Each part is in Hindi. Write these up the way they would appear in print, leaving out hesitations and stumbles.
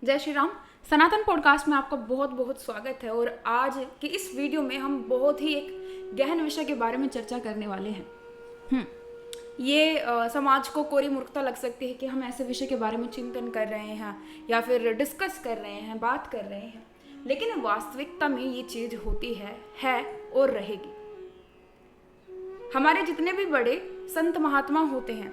जय श्री राम। सनातन पॉडकास्ट में आपका बहुत बहुत स्वागत है। और आज की इस वीडियो में हम बहुत ही एक गहन विषय के बारे में चर्चा करने वाले हैं। ये समाज को कोरी मूर्खता लग सकती है कि हम ऐसे विषय के बारे में चिंतन कर रहे हैं या फिर डिस्कस कर रहे हैं, बात कर रहे हैं, लेकिन वास्तविकता में ये चीज़ होती है और रहेगी। हमारे जितने भी बड़े संत महात्मा होते हैं,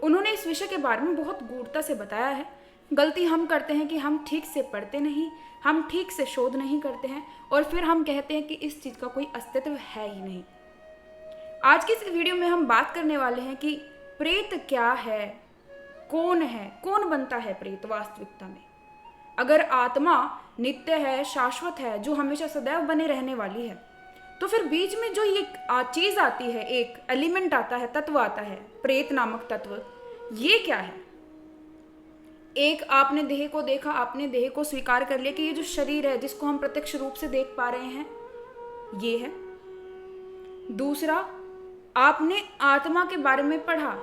उन्होंने इस विषय के बारे में बहुत गूढ़ता से बताया है। गलती हम करते हैं कि हम ठीक से पढ़ते नहीं, हम ठीक से शोध नहीं करते हैं और फिर हम कहते हैं कि इस चीज़ का कोई अस्तित्व है ही नहीं। आज की इस वीडियो में हम बात करने वाले हैं कि प्रेत क्या है, कौन बनता है प्रेत वास्तविकता में। अगर आत्मा नित्य है, शाश्वत है, जो हमेशा सदैव बने रहने वाली है, तो फिर बीच में जो ये चीज आती है, एक एलिमेंट आता है, तत्व आता है, प्रेत नामक तत्व, ये क्या है? एक आपने देह को देखा, आपने देह को स्वीकार कर लिया कि ये जो शरीर है जिसको हम प्रत्यक्ष रूप से देख पा रहे हैं, ये है। दूसरा, आपने आत्मा के बारे में पढ़ा,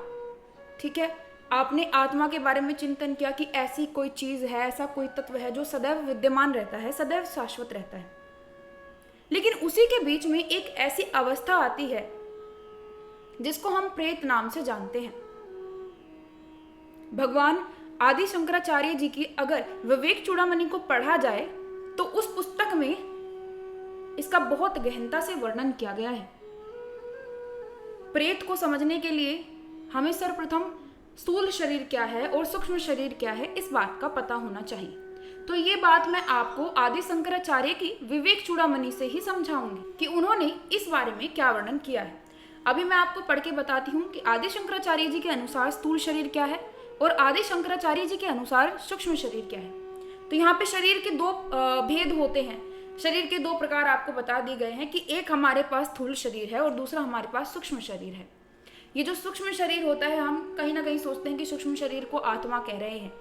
ठीक है, आपने आत्मा के बारे में चिंतन किया कि ऐसी कोई चीज है, ऐसा कोई तत्व है जो सदैव विद्यमान रहता है, सदैव शाश्वत रहता है। लेकिन उसी के बीच में एक ऐसी अवस्था आती है जिसको हम प्रेत नाम से जानते हैं। भगवान आदि शंकराचार्य जी की अगर विवेक चूड़ामणि को पढ़ा जाए तो उस पुस्तक में इसका बहुत गहनता से वर्णन किया गया है। प्रेत को समझने के लिए हमें सर्वप्रथम स्थूल शरीर क्या है और सूक्ष्म शरीर क्या है, इस बात का पता होना चाहिए। तो ये बात मैं आपको आदि शंकराचार्य की विवेक चूड़ामणि से ही समझाऊंगी कि उन्होंने इस बारे में क्या वर्णन किया है। अभी मैं आपको पढ़ के बताती हूँ कि आदि शंकराचार्य जी के अनुसार स्थूल शरीर क्या है और आदि शंकराचार्य जी के अनुसार सूक्ष्म शरीर क्या है। तो यहाँ पे शरीर के दो भेद होते हैं, शरीर के दो प्रकार आपको बता दिए गए हैं कि एक हमारे पास स्थूल शरीर है और दूसरा हमारे पास सूक्ष्म शरीर है। ये जो सूक्ष्म शरीर होता है, हम कहीं ना कहीं सोचते हैं कि सूक्ष्म शरीर को आत्मा कह रहे हैं,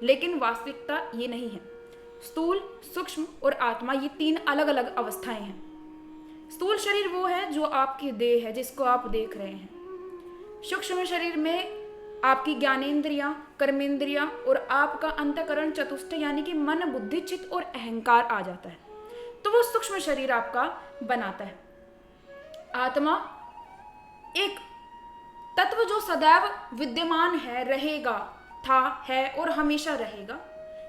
लेकिन वास्तविकता ये नहीं है। स्थूल, सूक्ष्म और आत्मा, ये तीन अलग अलग अवस्थाएं हैं। स्थूल शरीर वो है जो आपकी देह है, जिसको आप देख रहे हैं। सूक्ष्म शरीर में आपकी ज्ञानेंद्रियां, कर्मेंद्रियां और आपका अंतःकरण चतुष्ट यानी कि मन, बुद्धि, चित्त और अहंकार आ जाता है, तो वो सूक्ष्म शरीर आपका बनाता है। आत्मा एक तत्व जो सदैव विद्यमान है, रहेगा, था, है और हमेशा रहेगा,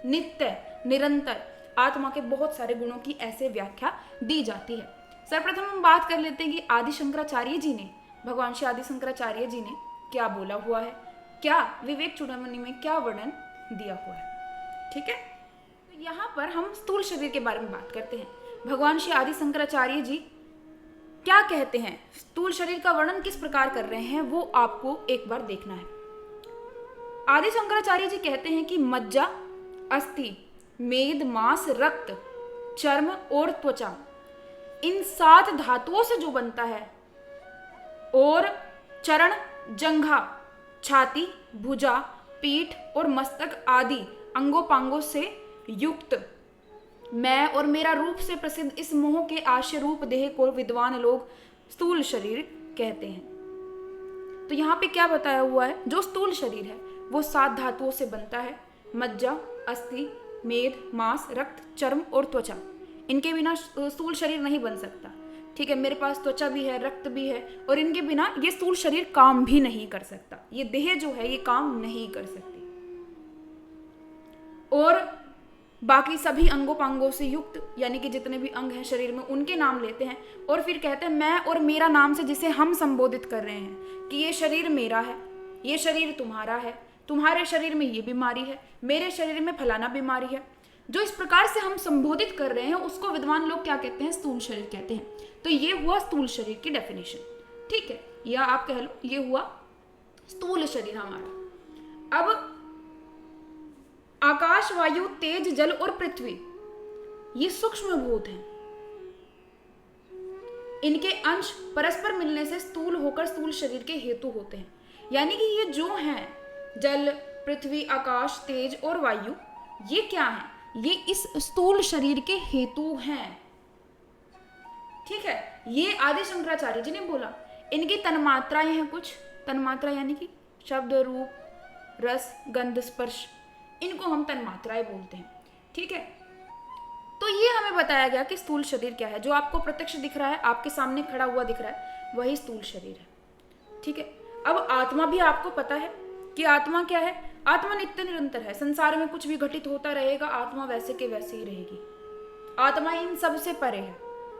नित्य, निरंतर। आत्मा के बहुत सारे गुणों की ऐसे व्याख्या दी जाती है। सर्वप्रथम हम बात कर लेते हैं कि आदि शंकराचार्य जी ने, भगवान श्री आदि शंकराचार्य जी ने क्या बोला हुआ है, क्या विवेक चूड़ामणि में क्या वर्णन दिया हुआ है। ठीक है, तो यहाँ पर हम स्थूल शरीर के बारे में बात करते हैं। भगवान श्री आदि शंकराचार्य जी क्या कहते हैं, स्थूल शरीर का वर्णन किस प्रकार कर रहे हैं, वो आपको एक बार देखना है। आदि शंकराचार्य जी कहते हैं कि मज्जा, अस्थि, मेद, मांस, रक्त, चर्म और त्वचा, इन 7 धातुओं से जो बनता है, और चरण, जंघा, छाती, भुजा, पीठ और मस्तक आदि अंगोपांगों से युक्त मैं और मेरा रूप से प्रसिद्ध इस मोह के आश्रय रूप देह को विद्वान लोग स्थूल शरीर कहते हैं। तो यहाँ पे क्या बताया हुआ है, जो स्थूल शरीर है वो 7 धातुओं से बनता है। मज्जा, अस्थि, मेद, मांस, रक्त, चर्म और त्वचा, इनके बिना स्थूल शरीर नहीं बन सकता। ठीक है, मेरे पास त्वचा भी है, रक्त भी है, और इनके बिना ये स्थूल शरीर काम भी नहीं कर सकता। ये देह जो है ये काम नहीं कर सकती। और बाकी सभी अंगोपांगों से युक्त, यानी कि जितने भी अंग हैं शरीर में, उनके नाम लेते हैं और फिर कहते हैं मैं और मेरा नाम से, जिसे हम संबोधित कर रहे हैं कि ये शरीर मेरा है, ये शरीर तुम्हारा है, तुम्हारे शरीर में ये बीमारी है, मेरे शरीर में फलाना बीमारी है। जो इस प्रकार से हम संबोधित कर रहे हैं उसको विद्वान लोग क्या कहते हैं, स्थूल शरीर कहते हैं। तो ये हुआ स्थूल शरीर की डेफिनेशन। ठीक है, या आप कह लो ये हुआ स्थूल शरीर हमारा। अब आकाश, वायु, तेज, जल और पृथ्वी, ये सूक्ष्म भूत हैं। इनके अंश परस्पर मिलने से स्थूल होकर स्थूल शरीर के हेतु होते हैं। यानी कि ये जो हैं, जल, पृथ्वी, आकाश, तेज और वायु, ये क्या है, ये इस स्थूल शरीर के हेतु हैं। ठीक है, ये आदि शंकराचार्य जी ने बोला। इनकी तन्मात्राएं हैं कुछ, तन्मात्रा यानी कि शब्द, रूप, रस, गंध, स्पर्श, इनको हम तन्मात्राएं बोलते हैं। ठीक है, तो ये हमें बताया गया कि स्थूल शरीर क्या है। जो आपको प्रत्यक्ष दिख रहा है, आपके सामने खड़ा हुआ दिख रहा है, वही स्थूल शरीर है। ठीक है, अब आत्मा भी आपको पता है कि आत्मा क्या है। आत्मा नित्य निरंतर है, संसार में कुछ भी घटित होता रहेगा, आत्मा वैसे के वैसे ही रहेगी। आत्मा इन सब से परे है।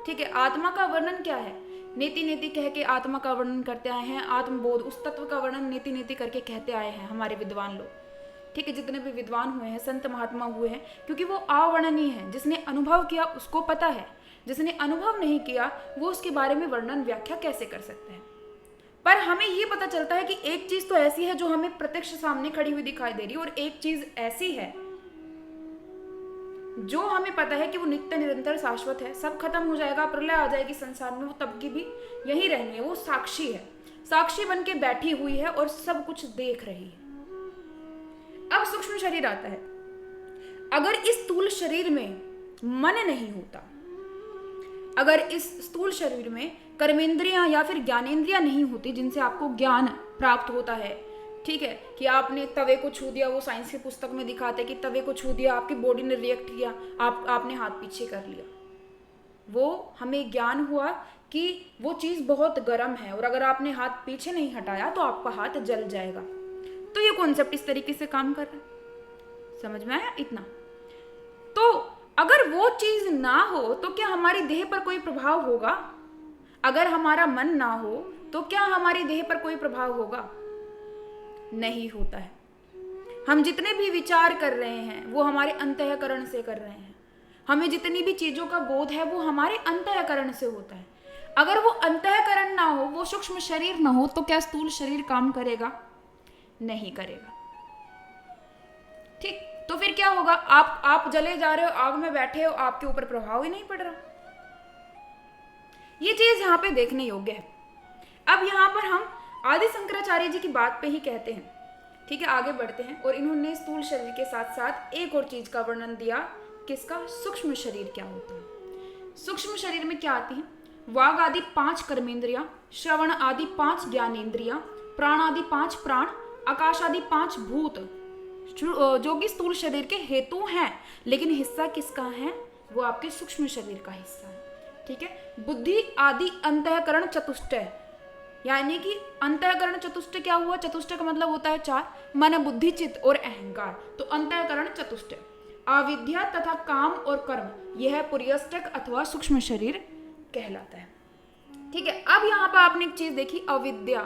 ठीक है, आत्मा का वर्णन क्या है, नेति नेति कह के आत्मा का वर्णन करते आए हैं। आत्मबोध, उस तत्व का वर्णन नेति नेति करके कहते आए हैं हमारे विद्वान लोग। ठीक है, जितने भी विद्वान हुए हैं, संत महात्मा हुए हैं, क्योंकि वो अवर्णनीय है। जिसने अनुभव किया उसको पता है, जिसने अनुभव नहीं किया वो उसके बारे में वर्णन व्याख्या कैसे कर सकते हैं। पर हमें ये पता चलता है कि एक चीज तो ऐसी है जो हमें प्रत्यक्ष सामने खड़ी हुई दिखाई दे रही है, और एक चीज ऐसी है जो हमें पता है कि वो नित्य निरंतर शाश्वत है। सब खत्म हो जाएगा, प्रलय आ जाएगी संसार में, वो तब की भी यही रहनी है। वो साक्षी है, साक्षी बन के बैठी हुई है और सब कुछ देख रही है। अब सूक्ष्म शरीर आता है। अगर इस स्थूल शरीर में मन नहीं होता, अगर इस स्थूल शरीर में कर्मेंद्रियां या फिर ज्ञानेंद्रियां नहीं होती जिनसे आपको ज्ञान प्राप्त होता है, ठीक है, कि आपने तवे को छू दिया, वो साइंस की पुस्तक में दिखाते कि तवे को छू दिया, आपकी बॉडी ने रिएक्ट किया, आपने हाथ पीछे कर लिया, वो हमें ज्ञान हुआ कि वो चीज बहुत गर्म है और अगर आपने हाथ पीछे नहीं हटाया तो आपका हाथ जल जाएगा। तो ये कॉन्सेप्ट इस तरीके से काम कर रहा है। समझ में आया इतना? तो अगर वो चीज ना हो तो क्या हमारी देह पर कोई प्रभाव होगा? अगर हमारा मन ना हो तो क्या हमारी देह पर कोई प्रभाव होगा? नहीं होता है। हम जितने भी विचार कर रहे हैं वो हमारे अंतःकरण से कर रहे हैं। हमें जितनी भी चीजों का बोध है वो हमारे अंतःकरण से होता है। अगर वो अंतःकरण ना हो, वो सूक्ष्म शरीर ना हो, तो क्या स्थूल शरीर काम करेगा? नहीं करेगा। ठीक, तो फिर क्या होगा? आप जले जा रहे हो, आग में बैठे हो, आपके ऊपर प्रभाव ही नहीं पड़ रहा। ये चीज यहाँ पे देखने योग्य है। अब यहाँ पर हम आदि शंकराचार्य जी की बात पे ही कहते हैं। ठीक है, आगे बढ़ते हैं। और इन्होंने स्थूल शरीर के साथ साथ एक और चीज का वर्णन दिया, किसका? सूक्ष्म शरीर क्या होता है। सूक्ष्म शरीर में क्या आती है? वाग आदि 5 कर्मेंद्रियां, श्रवण आदि 5 ज्ञानेंद्रियां, प्राण आदि 5 प्राण, आकाश आदि 5 भूत, जो कि स्थूल शरीर के हेतु हैं, लेकिन हिस्सा किसका है? वो आपके सूक्ष्म शरीर का हिस्सा है। ठीक है, बुद्धि आदि अंतःकरण चतुष्टय, यानी कि अंतःकरण चतुष्टय क्या हुआ? चतुष्टय का मतलब होता है 4, मन बुद्धि चित्त और अहंकार। तो अंतःकरण चतुष्टय, अविद्या तथा काम और कर्म, यह पुर्यष्टक अथवा सूक्ष्म शरीर कहलाता है। ठीक है, अब यहाँ पर आपने एक चीज देखी, अविद्या,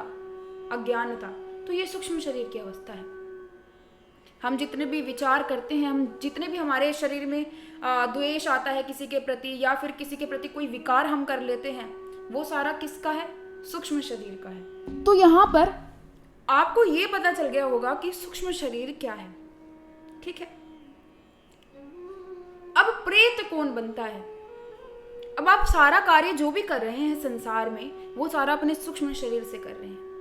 अज्ञानता, तो ये सूक्ष्म शरीर की अवस्था है। हम जितने भी विचार करते हैं, हम जितने भी हमारे शरीर में द्वेष आता है किसी के प्रति या फिर किसी के प्रति कोई विकार हम कर लेते हैं, वो सारा किसका है? सूक्ष्म शरीर का है। तो यहाँ पर आपको ये पता चल गया होगा कि सूक्ष्म शरीर क्या है। ठीक है, अब प्रेत कौन बनता है? अब आप सारा कार्य जो भी कर रहे हैं संसार में, वो सारा अपने सूक्ष्म शरीर से कर रहे हैं।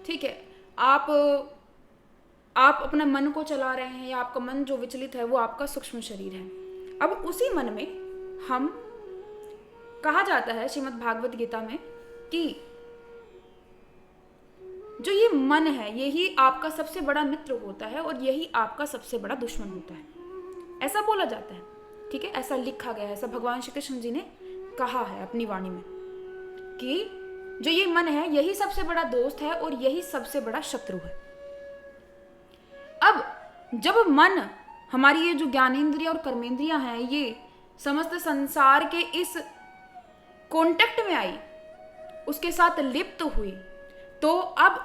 ठीक है, आप अपने मन को चला रहे हैं या आपका मन जो विचलित है वो आपका सूक्ष्म शरीर है। अब उसी मन में हम, कहा जाता है श्रीमद् भागवत गीता में कि जो ये मन है यही आपका सबसे बड़ा मित्र होता है और यही आपका सबसे बड़ा दुश्मन होता है, ऐसा बोला जाता है। ठीक है, ऐसा लिखा गया है, ऐसा भगवान श्री कृष्ण जी ने कहा है अपनी वाणी में कि जो ये मन है यही सबसे बड़ा दोस्त है और यही सबसे बड़ा शत्रु है। अब जब मन, हमारी ये जो ज्ञानेंद्रियां और कर्मेंद्रियां हैं, ये समस्त संसार के इस कांटेक्ट में आई, उसके साथ लिप्त हुई, तो अब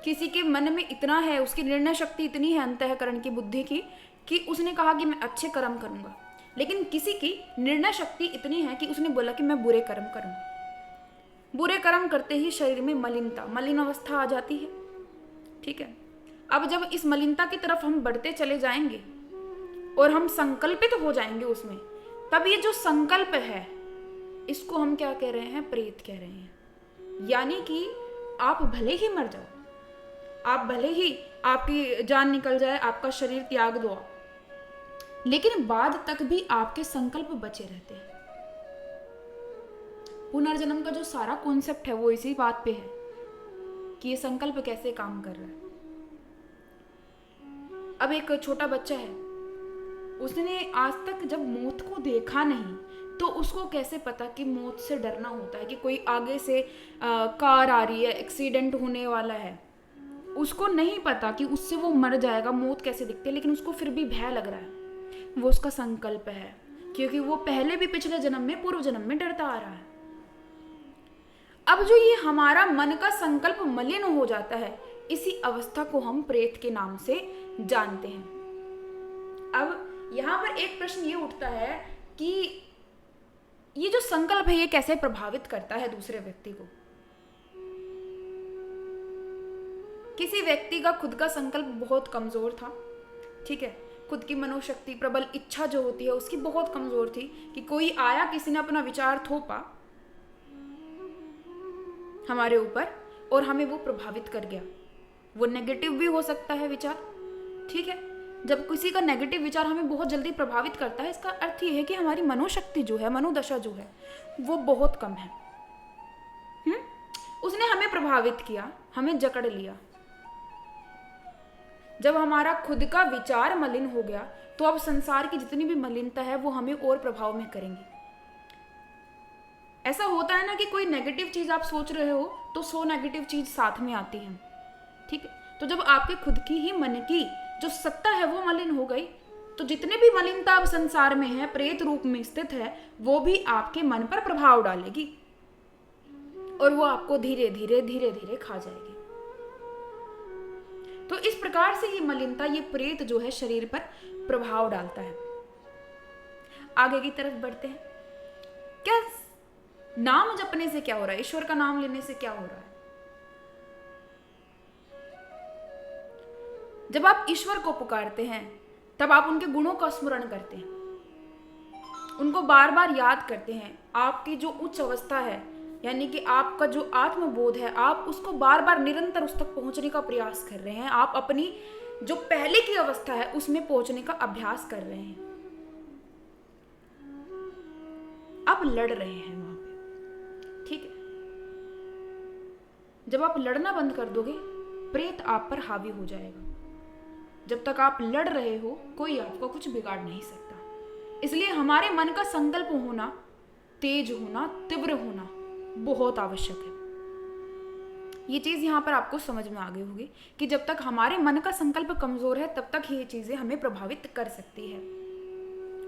किसी के मन में इतना है, उसकी निर्णय शक्ति इतनी है अंतःकरण की, बुद्धि की, कि उसने कहा कि मैं अच्छे कर्म करूंगा। लेकिन किसी की निर्णय शक्ति इतनी है कि उसने बोला कि मैं बुरे कर्म करूंगा। बुरे कर्म करते ही शरीर में मलिनता, मलिन अवस्था आ जाती है। ठीक है, अब जब इस मलिनता की तरफ हम बढ़ते चले जाएंगे और हम संकल्पित हो जाएंगे उसमें, तब ये जो संकल्प है इसको हम क्या कह रहे हैं? प्रेत कह रहे हैं। यानी कि आप भले ही मर जाओ, आप भले ही आपकी जान निकल जाए, आपका शरीर त्याग दो, लेकिन बाद तक भी आपके संकल्प बचे रहते हैं। पुनर्जन्म का जो सारा कॉन्सेप्ट है वो इसी बात पे है कि ये संकल्प कैसे काम कर रहा है। अब एक छोटा बच्चा है, उसने आज तक जब मौत को देखा नहीं, तो उसको कैसे पता कि मौत से डरना होता है, कि कोई आगे से कार आ रही है, एक्सीडेंट होने वाला है। उसको नहीं पता कि उससे वो मर जाएगा, मौत कैसे दिखती है, लेकिन उसको फिर भी भय लग रहा है। वो उसका संकल्प है, क्योंकि वो पहले भी पिछले जन्म में, पूर्व जन्म में डरता आ रहा है। अब जो ये हमारा मन का संकल्प मलिन हो जाता है, इसी अवस्था को हम प्रेत के नाम से जानते हैं। अब यहाँ पर एक प्रश्न ये उठता है कि ये जो संकल्प है ये कैसे प्रभावित करता है दूसरे व्यक्ति को। किसी व्यक्ति का खुद का संकल्प बहुत कमजोर था, ठीक है, खुद की मनोशक्ति, प्रबल इच्छा जो होती है उसकी बहुत कमजोर थी, कि कोई आया, किसी ने अपना विचार थोपा हमारे ऊपर और हमें वो प्रभावित कर गया। वो नेगेटिव भी हो सकता है विचार, ठीक है। जब किसी का नेगेटिव विचार हमें बहुत जल्दी प्रभावित करता है, इसका अर्थ ये है कि हमारी मनोशक्ति जो है, मनोदशा जो है, वो बहुत कम है। उसने हमें प्रभावित किया, हमें जकड़ लिया। जब हमारा खुद का विचार मलिन हो गया, तो अब संसार की जितनी भी मलिनता है वो हमें और प्रभाव में करेंगी। ऐसा होता है ना कि कोई नेगेटिव चीज आप सोच रहे हो तो 100 नेगेटिव चीज साथ में आती है, ठीक है। तो जब आपके खुद की ही मन की जो सत्ता है वो मलिन हो गई, तो जितने भी मलिनता अब संसार में है, प्रेत रूप में स्थित है, वो भी आपके मन पर प्रभाव डालेगी और वो आपको धीरे धीरे धीरे धीरे खा जाएगी। तो इस प्रकार से ये मलिनता, ये प्रेत जो है शरीर पर प्रभाव डालता है। आगे की तरफ बढ़ते हैं। क्या नाम जपने से क्या हो रहा है, ईश्वर का नाम लेने से क्या हो रहा है? जब आप ईश्वर को पुकारते हैं, तब आप उनके गुणों का स्मरण करते हैं, उनको बार बार याद करते हैं। आपकी जो उच्च अवस्था है, यानी कि आपका जो आत्मबोध है, आप उसको बार बार निरंतर उस तक पहुंचने का प्रयास कर रहे हैं। आप अपनी जो पहले की अवस्था है उसमें पहुंचने का अभ्यास कर रहे हैं। आप लड़ रहे हैं वहां पे, ठीक है। जब आप लड़ना बंद कर दोगे, प्रेत आप पर हावी हो जाएगा। जब तक आप लड़ रहे हो, कोई आपको कुछ बिगाड़ नहीं सकता। इसलिए हमारे मन का संकल्प होना, तेज होना, तीव्र होना बहुत आवश्यक है। ये चीज यहां पर आपको समझ में आ गई होगी कि जब तक हमारे मन का संकल्प कमजोर है, तब तक ये चीजें हमें प्रभावित कर सकती है।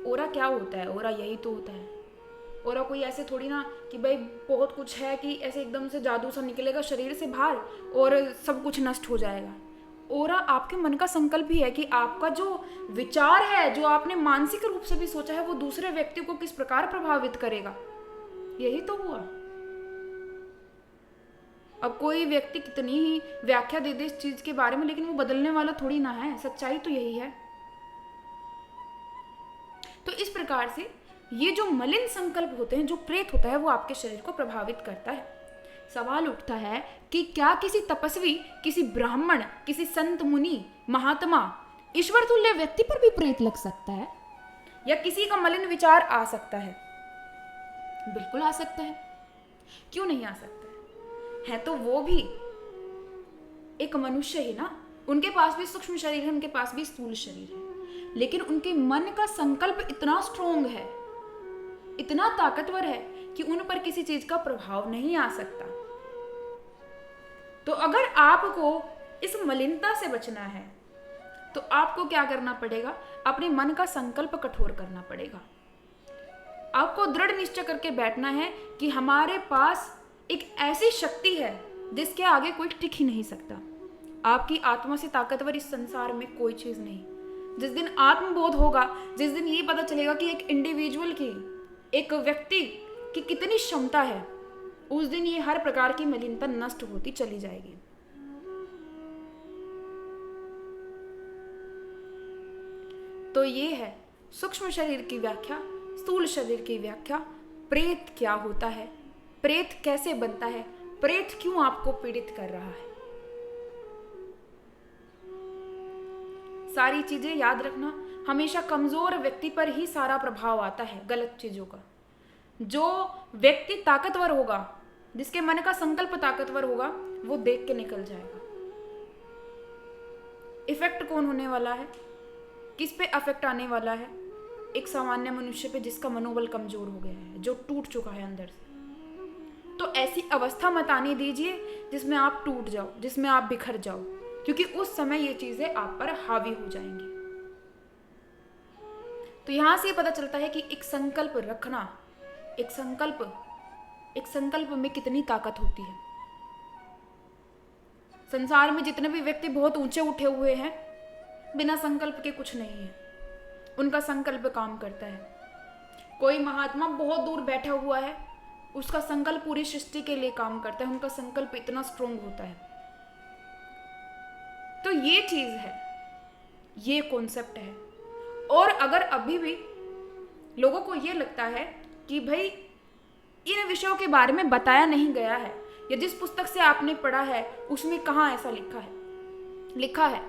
ओरा क्या होता है? ओरा यही तो होता है। ओरा कोई ऐसे थोड़ी ना कि भाई बहुत कुछ है, कि ऐसे एकदम से जादू सा निकलेगा शरीर से बाहर और सब कुछ नष्ट हो जाएगा। ओरा आपके मन का संकल्प ही है कि आपका जो विचार है, जो आपने मानसिक रूप से भी सोचा है, वो दूसरे व्यक्ति को किस प्रकार प्रभावित करेगा। यही तो हुआ। अब कोई व्यक्ति कितनी ही व्याख्या दे दे इस चीज के बारे में, लेकिन वो बदलने वाला थोड़ी ना है। सच्चाई तो यही है। तो इस प्रकार से ये जो मलिन संकल्प होते हैं, जो प्रेत होता है, वो आपके शरीर को प्रभावित करता है। सवाल उठता है कि क्या किसी तपस्वी, किसी ब्राह्मण, किसी संत मुनि, महात्मा, ईश्वर तुल्य व्यक्ति पर भी प्रेत लग सकता है, या किसी का मलिन विचार आ सकता है? बिल्कुल आ सकता है। क्यों नहीं आ सकता है तो वो भी एक मनुष्य ही ना। उनके पास भी सूक्ष्म शरीर है, उनके पास भी स्थूल शरीर है, लेकिन उनके मन का संकल्प इतना स्ट्रोंग है, इतना ताकतवर है कि उन पर किसी चीज का प्रभाव नहीं आ सकता। तो अगर आपको इस मलिनता से बचना है, तो आपको क्या करना पड़ेगा? अपने मन का संकल्प कठोर करना पड़ेगा। आपको दृढ़ निश्चय करके बैठना है कि हमारे पास एक ऐसी शक्ति है जिसके आगे कोई टिक ही नहीं सकता। आपकी आत्मा से ताकतवर इस संसार में कोई चीज नहीं। जिस दिन आत्मबोध होगा, जिस दिन ये पता चलेगा कि एक इंडिविजुअल की, एक व्यक्ति की कितनी क्षमता है, उस दिन ये हर प्रकार की मलिनता नष्ट होती चली जाएगी। तो ये है सूक्ष्म शरीर की व्याख्या, स्थूल शरीर की व्याख्या। प्रेत क्या होता है, प्रेत कैसे बनता है, प्रेत क्यों आपको पीड़ित कर रहा है। सारी चीजें याद रखना। हमेशा कमजोर व्यक्ति पर ही सारा प्रभाव आता है गलत चीजों का। जो व्यक्ति ताकतवर होगा, जिसके मन का संकल्प ताकतवर होगा, वो देख के निकल जाएगा। इफेक्ट कौन होने वाला है, किस पे अफेक्ट आने वाला है? एक सामान्य मनुष्य पे जिसका मनोबल कमजोर हो गया है, जो टूट चुका है अंदर से। तो ऐसी अवस्था मत आने दीजिए जिसमें आप टूट जाओ, जिसमें आप बिखर जाओ, क्योंकि उस समय ये चीजें आप पर हावी हो जाएंगी। तो यहां से पता चलता है कि एक संकल्प रखना, एक संकल्प में कितनी ताकत होती है। संसार में जितने भी व्यक्ति बहुत ऊंचे उठे हुए हैं, बिना संकल्प के कुछ नहीं है, उनका संकल्प काम करता है। कोई महात्मा बहुत दूर बैठा हुआ है, उसका संकल्प पूरी सृष्टि के लिए काम करता है, उनका संकल्प इतना स्ट्रोंग होता है। तो ये चीज है, ये कॉन्सेप्ट है। और अगर अभी भी लोगों को ये लगता है कि भाई इन विषयों के बारे में बताया नहीं गया है, या जिस पुस्तक से आपने पढ़ा है उसमें कहाँ ऐसा लिखा है,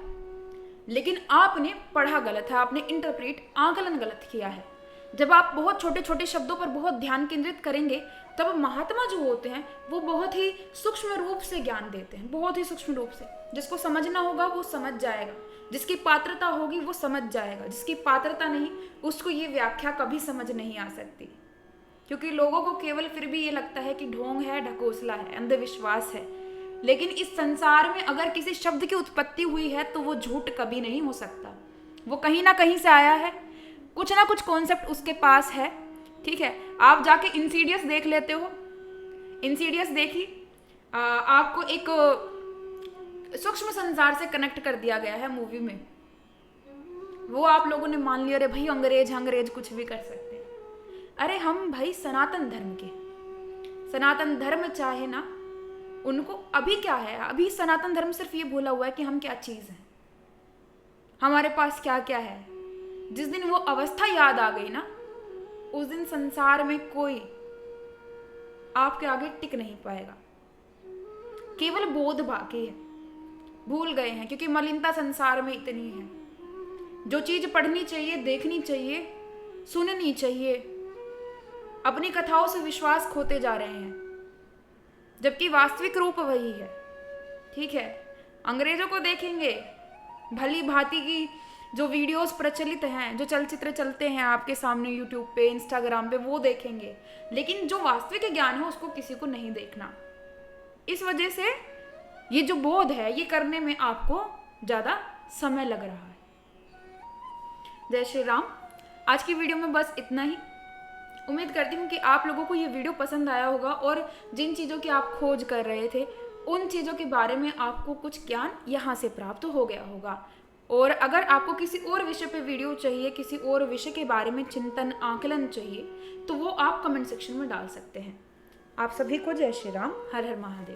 लेकिन आपने पढ़ा गलत है, आपने इंटरप्रेट, आकलन गलत किया है। जब आप बहुत छोटे छोटे शब्दों पर बहुत ध्यान केंद्रित करेंगे, तब महात्मा जो होते हैं वो बहुत ही सूक्ष्म रूप से ज्ञान देते हैं, बहुत ही सूक्ष्म रूप से। जिसको समझना होगा वो समझ जाएगा, जिसकी पात्रता होगी वो समझ जाएगा, जिसकी पात्रता नहीं उसको ये व्याख्या कभी समझ नहीं आ सकती। क्योंकि लोगों को केवल फिर भी ये लगता है कि ढोंग है, ढकोसला है, अंधविश्वास है। लेकिन इस संसार में अगर किसी शब्द की उत्पत्ति हुई है तो वो झूठ कभी नहीं हो सकता, वो कहीं ना कहीं से आया है, कुछ ना कुछ कॉन्सेप्ट उसके पास है। ठीक है, आप जाके इंसीडियस देख लेते हो, इंसीडियस देखी, आपको एक सूक्ष्म संसार से कनेक्ट कर दिया गया है मूवी में। वो आप लोगों ने मान लिया, अरे भाई अंग्रेज कुछ भी कर सकते हैं। अरे हम भाई सनातन धर्म के, सनातन धर्म चाहे ना, उनको अभी क्या है, अभी सनातन धर्म सिर्फ ये बोला हुआ है कि हम क्या चीज हैं, हमारे पास क्या क्या है। जिस दिन वो अवस्था याद आ गई ना, उस दिन संसार में कोई आपके आगे टिक नहीं पाएगा। केवल बोध बाकी है, भूल गए हैं, क्योंकि मलिनता संसार में इतनी है। जो चीज पढ़नी चाहिए, देखनी चाहिए, सुननी चाहिए, अपनी कथाओं से विश्वास खोते जा रहे हैं, जबकि वास्तविक रूप वही है। ठीक है, अंग्रेजों को देखेंगे, भली भांति की जो वीडियोस प्रचलित हैं, जो चलचित्र चलते हैं आपके सामने यूट्यूब पे, इंस्टाग्राम पे, वो देखेंगे, लेकिन जो वास्तविक ज्ञान है उसको किसी को नहीं देखना। इस वजह से ये जो बोध है, ये करने में आपको ज्यादा समय लग रहा है। जय श्री राम। आज की वीडियो में बस इतना ही। उम्मीद करती हूँ कि आप लोगों को ये वीडियो पसंद आया होगा और जिन चीज़ों की आप खोज कर रहे थे, उन चीज़ों के बारे में आपको कुछ ज्ञान यहाँ से प्राप्त हो गया होगा। और अगर आपको किसी और विषय पे वीडियो चाहिए, किसी और विषय के बारे में चिंतन, आकलन चाहिए, तो वो आप कमेंट सेक्शन में डाल सकते हैं। आप सभी को जय श्री राम। हर हर महादेव।